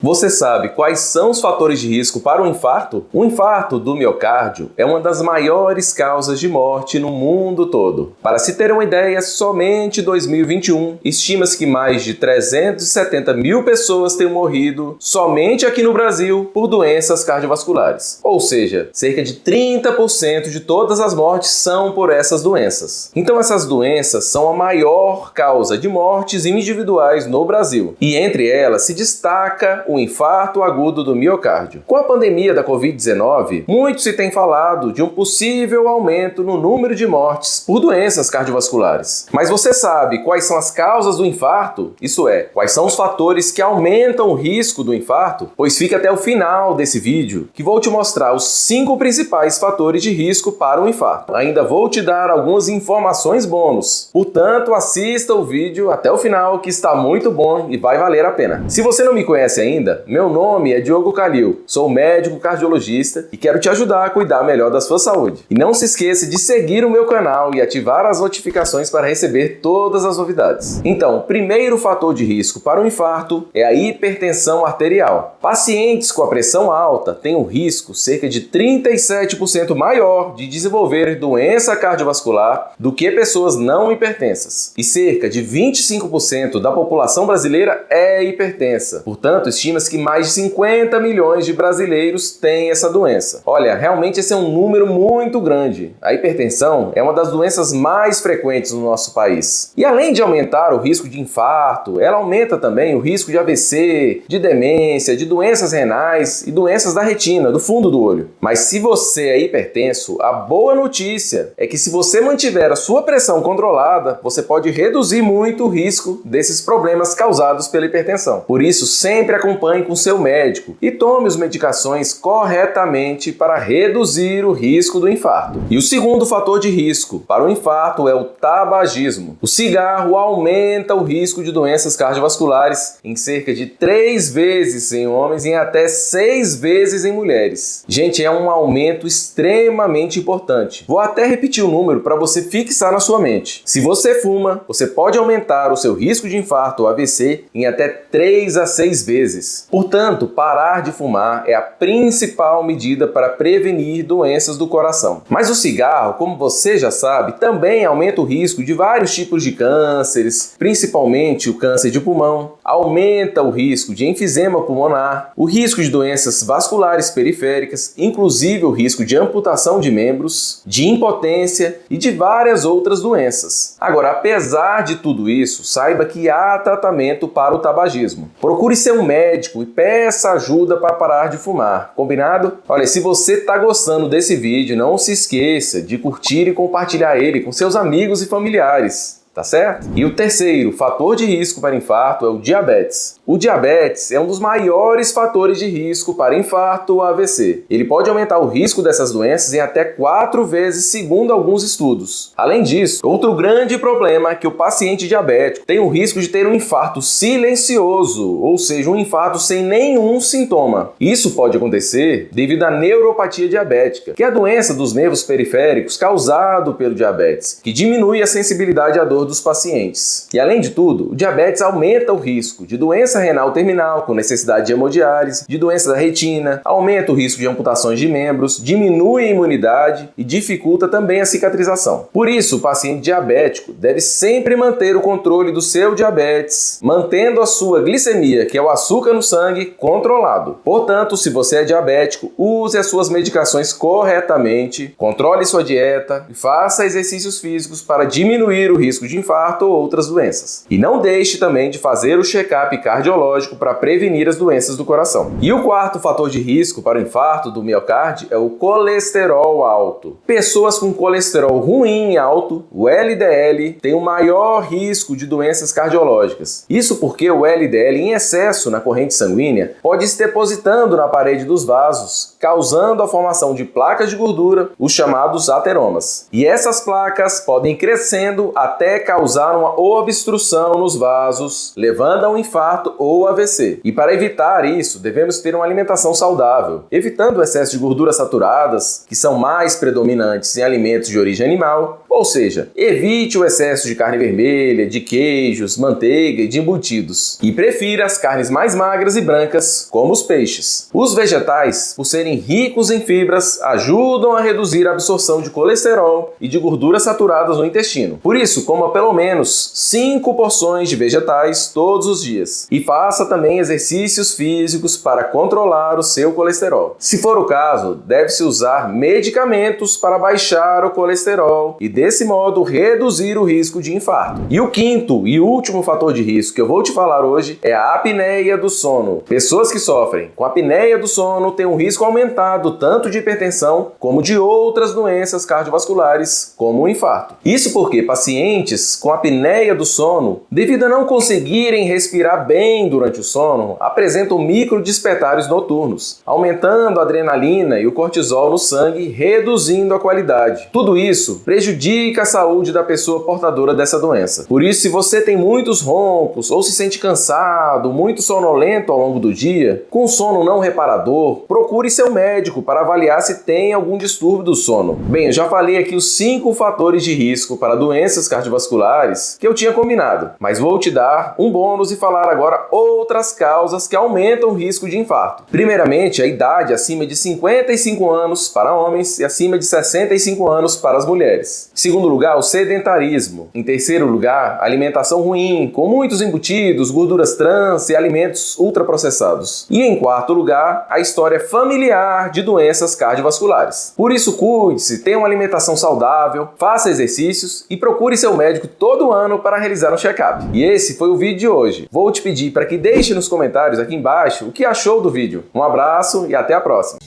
Você sabe quais são os fatores de risco para o infarto? O infarto do miocárdio é uma das maiores causas de morte no mundo todo. Para se ter uma ideia, somente em 2021, estima-se que mais de 370 mil pessoas tenham morrido somente aqui no Brasil por doenças cardiovasculares. Ou seja, cerca de 30% de todas as mortes são por essas doenças. Então essas doenças são a maior causa de mortes individuais no Brasil. E entre elas se destaca o infarto agudo do miocárdio. Com a pandemia da Covid-19, muito se tem falado de um possível aumento no número de mortes por doenças cardiovasculares. Mas você sabe quais são as causas do infarto? Isso é, quais são os fatores que aumentam o risco do infarto? Pois fica até o final desse vídeo que vou te mostrar os 5 principais fatores de risco para o infarto. Ainda vou te dar algumas informações bônus. Portanto, assista o vídeo até o final que está muito bom e vai valer a pena. Se você não me conhece ainda, meu nome é Diogo Calil, sou médico cardiologista e quero te ajudar a cuidar melhor da sua saúde. E não se esqueça de seguir o meu canal e ativar as notificações para receber todas as novidades. Então, o primeiro fator de risco para o infarto é a hipertensão arterial. Pacientes com a pressão alta têm um risco cerca de 37% maior de desenvolver doença cardiovascular do que pessoas não hipertensas. E cerca de 25% da população brasileira é hipertensa. Portanto, estima-se que mais de 50 milhões de brasileiros têm essa doença. Olha, realmente esse é um número muito grande. A hipertensão é uma das doenças mais frequentes no nosso país. E além de aumentar o risco de infarto, ela aumenta também o risco de AVC, de demência, de doenças renais e doenças da retina, do fundo do olho. Mas se você é hipertenso, a boa notícia é que se você mantiver a sua pressão controlada, você pode reduzir muito o risco desses problemas causados pela hipertensão. Por isso, sempre acompanhe com seu médico e tome as medicações corretamente para reduzir o risco do infarto. E o segundo fator de risco para o infarto é o tabagismo. O cigarro aumenta o risco de doenças cardiovasculares em cerca de 3 vezes em homens e em até 6 vezes em mulheres. Gente, é um aumento extremamente importante. Vou até repetir o número para você fixar na sua mente. Se você fuma, você pode aumentar o seu risco de infarto ou AVC em até 3 a 6 vezes. Portanto, parar de fumar é a principal medida para prevenir doenças do coração. Mas o cigarro, como você já sabe, também aumenta o risco de vários tipos de cânceres, principalmente o câncer de pulmão, aumenta o risco de enfisema pulmonar, o risco de doenças vasculares periféricas, inclusive o risco de amputação de membros, de impotência e de várias outras doenças. Agora, apesar de tudo isso, saiba que há tratamento para o tabagismo. Procure ser um médico e peça ajuda para parar de fumar, combinado? Olha, se você está gostando desse vídeo, não se esqueça de curtir e compartilhar ele com seus amigos e familiares. Tá certo? E o terceiro fator de risco para infarto é o diabetes. O diabetes é um dos maiores fatores de risco para infarto ou AVC. Ele pode aumentar o risco dessas doenças em até 4 vezes, segundo alguns estudos. Além disso, outro grande problema é que o paciente diabético tem o risco de ter um infarto silencioso, ou seja, um infarto sem nenhum sintoma. Isso pode acontecer devido à neuropatia diabética, que é a doença dos nervos periféricos causado pelo diabetes, que diminui a sensibilidade à dor dos pacientes. E além de tudo, o diabetes aumenta o risco de doença renal terminal com necessidade de hemodiálise, de doença da retina, aumenta o risco de amputações de membros, diminui a imunidade e dificulta também a cicatrização. Por isso, o paciente diabético deve sempre manter o controle do seu diabetes, mantendo a sua glicemia, que é o açúcar no sangue, controlado. Portanto, se você é diabético, use as suas medicações corretamente, controle sua dieta e faça exercícios físicos para diminuir o risco de infarto ou outras doenças. E não deixe também de fazer o check-up cardiológico para prevenir as doenças do coração. E o quarto fator de risco para o infarto do miocárdio é o colesterol alto. Pessoas com colesterol ruim alto, o LDL, têm o maior risco de doenças cardiológicas. Isso porque o LDL em excesso na corrente sanguínea pode se depositando na parede dos vasos, causando a formação de placas de gordura, os chamados ateromas. E essas placas podem ir crescendo até causar uma obstrução nos vasos, levando a um infarto ou AVC. E para evitar isso, devemos ter uma alimentação saudável, evitando o excesso de gorduras saturadas, que são mais predominantes em alimentos de origem animal, Ou seja, evite o excesso de carne vermelha, de queijos, manteiga e de embutidos. E prefira as carnes mais magras e brancas, como os peixes. Os vegetais, por serem ricos em fibras, ajudam a reduzir a absorção de colesterol e de gorduras saturadas no intestino. Por isso, coma pelo menos 5 porções de vegetais todos os dias. E faça também exercícios físicos para controlar o seu colesterol. Se for o caso, deve-se usar medicamentos para baixar o colesterol e, desse modo, reduzir o risco de infarto. E o quinto e último fator de risco que eu vou te falar hoje é a apneia do sono. Pessoas que sofrem com apneia do sono têm um risco aumentado tanto de hipertensão como de outras doenças cardiovasculares, como o infarto. Isso porque pacientes com apneia do sono, devido a não conseguirem respirar bem durante o sono, apresentam microdespertares noturnos, aumentando a adrenalina e o cortisol no sangue, reduzindo a qualidade. Tudo isso prejudica a saúde da pessoa portadora dessa doença. Por isso, se você tem muitos roncos ou se sente cansado, muito sonolento ao longo do dia, com sono não reparador, procure seu médico para avaliar se tem algum distúrbio do sono. Bem, eu já falei aqui os 5 fatores de risco para doenças cardiovasculares que eu tinha combinado, mas vou te dar um bônus e falar agora outras causas que aumentam o risco de infarto. Primeiramente, a idade acima de 55 anos para homens e acima de 65 anos para as mulheres. Em segundo lugar, o sedentarismo. Em terceiro lugar, a alimentação ruim, com muitos embutidos, gorduras trans e alimentos ultraprocessados. E em quarto lugar, a história familiar de doenças cardiovasculares. Por isso, cuide-se, tenha uma alimentação saudável, faça exercícios e procure seu médico todo ano para realizar um check-up. E esse foi o vídeo de hoje. Vou te pedir para que deixe nos comentários aqui embaixo o que achou do vídeo. Um abraço e até a próxima!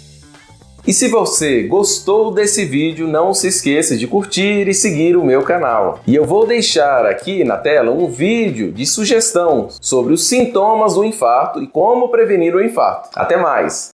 E se você gostou desse vídeo, não se esqueça de curtir e seguir o meu canal. E eu vou deixar aqui na tela um vídeo de sugestão sobre os sintomas do infarto e como prevenir o infarto. Até mais!